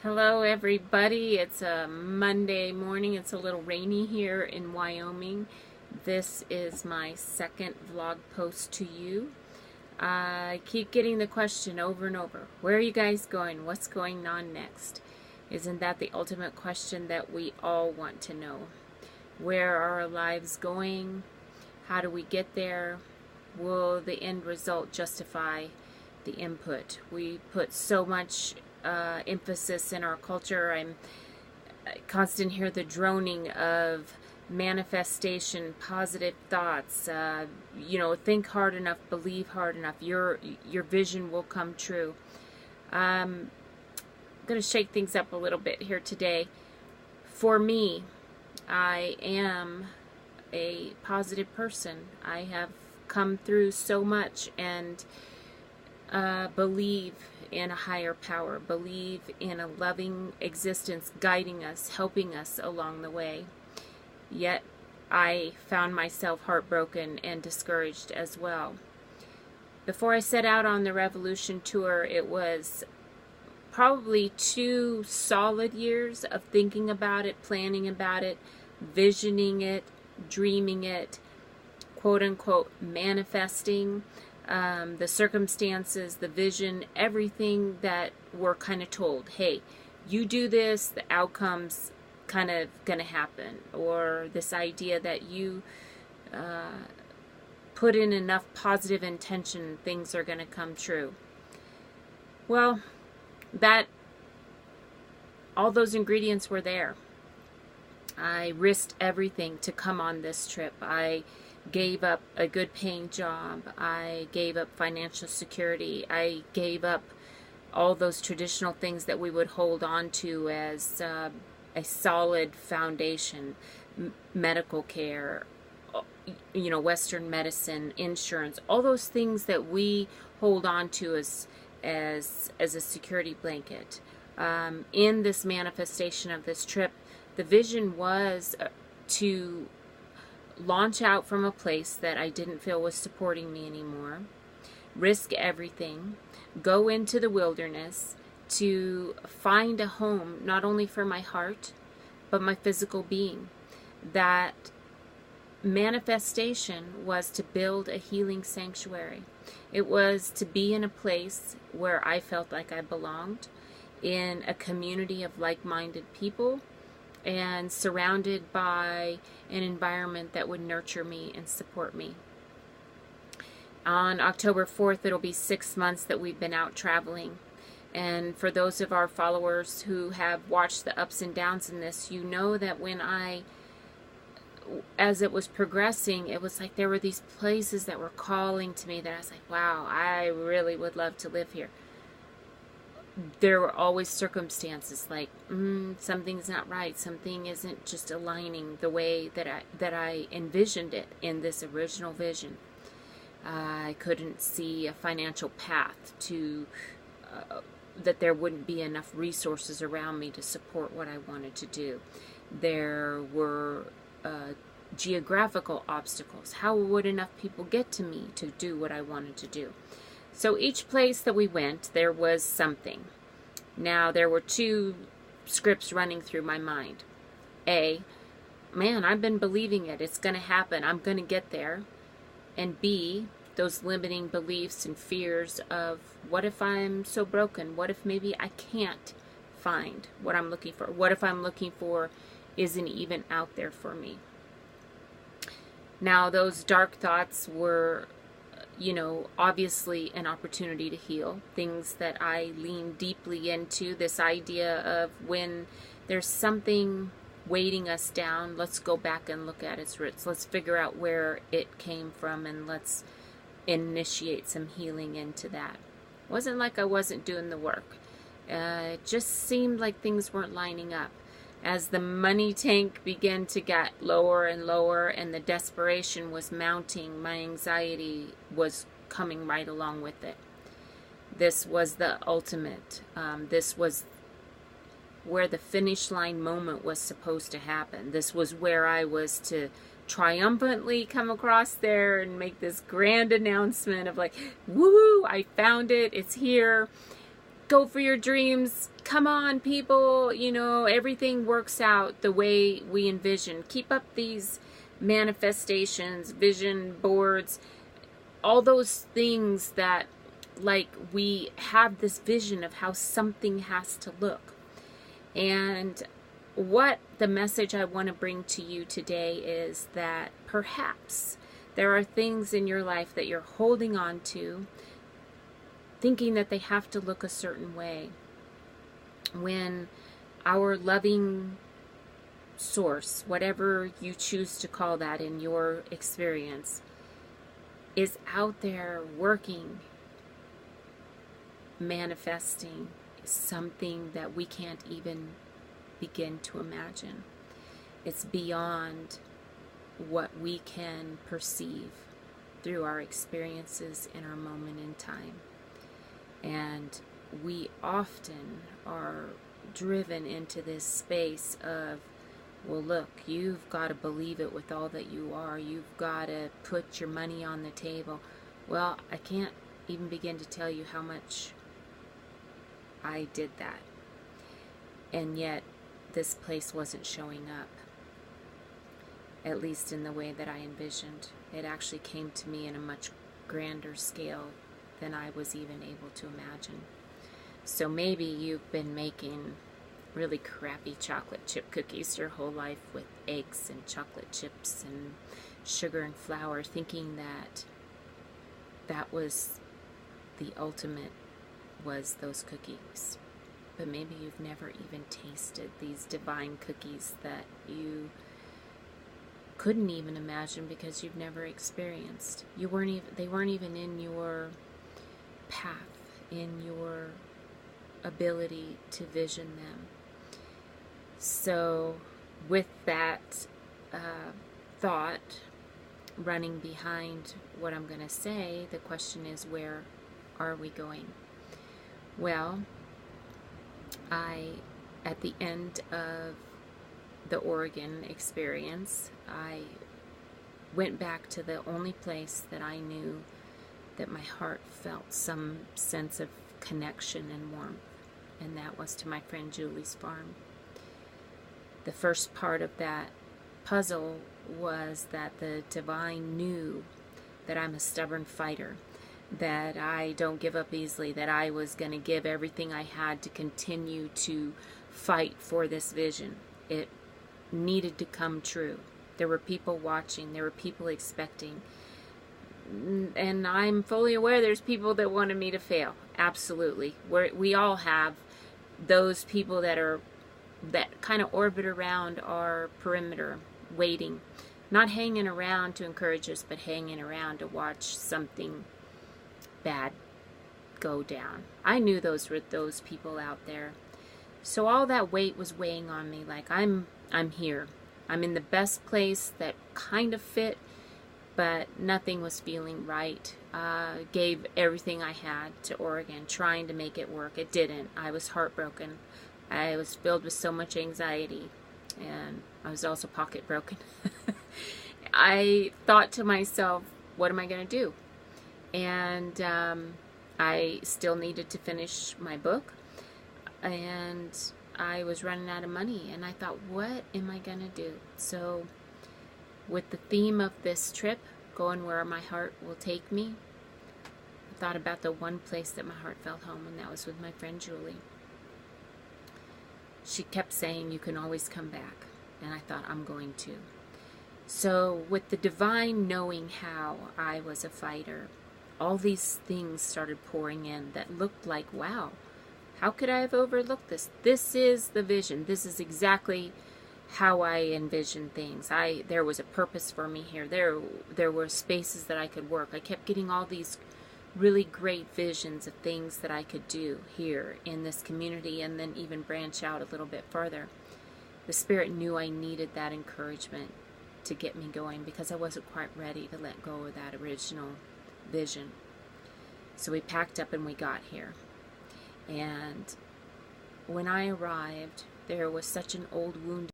Hello everybody, it's a Monday morning. It's a little rainy here in Wyoming. This is my second vlog post to you. I keep getting the question over and over, where are you guys going? What's going on next? Isn't that the ultimate question that we all want to know? Where are our lives going? How do we get there? Will the end result justify the input? We put so much emphasis in our culture. I constantly hear the droning of manifestation, positive thoughts. Think hard enough, believe hard enough. Your vision will come true. I'm going to shake things up a little bit here today. For me, I am a positive person. I have come through so much and believe in a higher power, believe in a loving existence guiding us, helping us along the way. Yet I found myself heartbroken and discouraged as well. Before I set out on the Revolution tour, it was probably 2 solid years of thinking about it, planning about it, visioning it, dreaming it, quote unquote manifesting the circumstances, the vision, everything that we're kind of told. Hey, you do this, the outcome's kind of going to happen. Or this idea that you put in enough positive intention, things are going to come true. Well, all those ingredients were there. I risked everything to come on this trip. I gave up a good paying job. I gave up financial security. I gave up all those traditional things that we would hold on to as a solid foundation, medical care, Western medicine, insurance, all those things that we hold on to as a security blanket. In this manifestation of this trip, the vision was to launch out from a place that I didn't feel was supporting me anymore, risk everything, go into the wilderness to find a home not only for my heart, but my physical being. That manifestation was to build a healing sanctuary. It was to be in a place where I felt like I belonged, in a community of like-minded people, and surrounded by an environment that would nurture me and support me. On October 4th, it'll be 6 months that we've been out traveling. And for those of our followers who have watched the ups and downs in this, you know that as it was progressing, it was like there were these places that were calling to me that I was like, wow, I really would love to live here. There were always circumstances like something's not right, something isn't just aligning the way that I envisioned it in this original vision. I couldn't see a financial path to that there wouldn't be enough resources around me to support what I wanted to do. There were geographical obstacles. How would enough people get to me to do what I wanted to do? So each place that we went, there was something. Now, there were 2 scripts running through my mind. A, man, I've been believing it. It's going to happen. I'm going to get there. And B, those limiting beliefs and fears of, what if I'm so broken? What if maybe I can't find what I'm looking for? What if I'm looking for isn't even out there for me? Now, those dark thoughts were obviously an opportunity to heal. Things that I lean deeply into, this idea of when there's something weighting us down, let's go back and look at its roots. Let's figure out where it came from and let's initiate some healing into that. It wasn't like I wasn't doing the work. It just seemed like things weren't lining up. As the money tank began to get lower and lower and the desperation was mounting, my anxiety was coming right along with it. This was the ultimate. This was where the finish line moment was supposed to happen. This was where I was to triumphantly come across there and make this grand announcement of like, woo, I found it, it's here. Go for your dreams, come on, people, everything works out the way we envision. Keep up these manifestations, vision boards, all those things that, like, we have this vision of how something has to look. And what the message I want to bring to you today is that perhaps there are things in your life that you're holding on to, thinking that they have to look a certain way, when our loving source, whatever you choose to call that in your experience, is out there working, manifesting something that we can't even begin to imagine. It's beyond what we can perceive through our experiences in our moment in time. And we often are driven into this space of, well, look, you've got to believe it with all that you are. You've got to put your money on the table. Well, I can't even begin to tell you how much I did that. And yet, this place wasn't showing up, at least in the way that I envisioned. It actually came to me in a much grander scale than I was even able to imagine. So maybe you've been making really crappy chocolate chip cookies your whole life with eggs and chocolate chips and sugar and flour, thinking that that was the ultimate, was those cookies. But maybe you've never even tasted these divine cookies that you couldn't even imagine because you've never experienced. They weren't even in your path, in your ability to vision them. So with that thought running behind what I'm going to say, the question is, where are we going? Well, at the end of the Oregon experience, I went back to the only place that I knew that my heart felt some sense of connection and warmth, and that was to my friend Julie's farm. The first part of that puzzle was that the divine knew that I'm a stubborn fighter, that I don't give up easily, that I was going to give everything I had to continue to fight for this vision. It needed to come true. There were people watching, there were people expecting, and I'm fully aware there's people that wanted me to fail. Absolutely. We all have those people that kind of orbit around our perimeter, waiting, not hanging around to encourage us, but hanging around to watch something bad go down. I knew those were those people out there. So all that weight was weighing on me, like I'm here. I'm in the best place that kind of fit, but nothing was feeling right. Gave everything I had to Oregon, trying to make it work. It didn't. I was heartbroken. I was filled with so much anxiety, and I was also pocket broken. I thought to myself, what am I going to do? And I still needed to finish my book, and I was running out of money, and I thought, what am I going to do? So with the theme of this trip, going where my heart will take me, I thought about the one place that my heart felt home, and that was with my friend Julie. She kept saying, you can always come back, and I thought, I'm going to. So with the divine knowing how I was a fighter, all these things started pouring in that looked like, wow, how could I have overlooked this? This is the vision. This is exactly how I envision things. There was a purpose for me here. There were spaces that I could work. I kept getting all these really great visions of things that I could do here in this community, and then even branch out a little bit further. The Spirit knew I needed that encouragement to get me going, because I wasn't quite ready to let go of that original vision. So we packed up and we got here. And when I arrived, there was such an old wound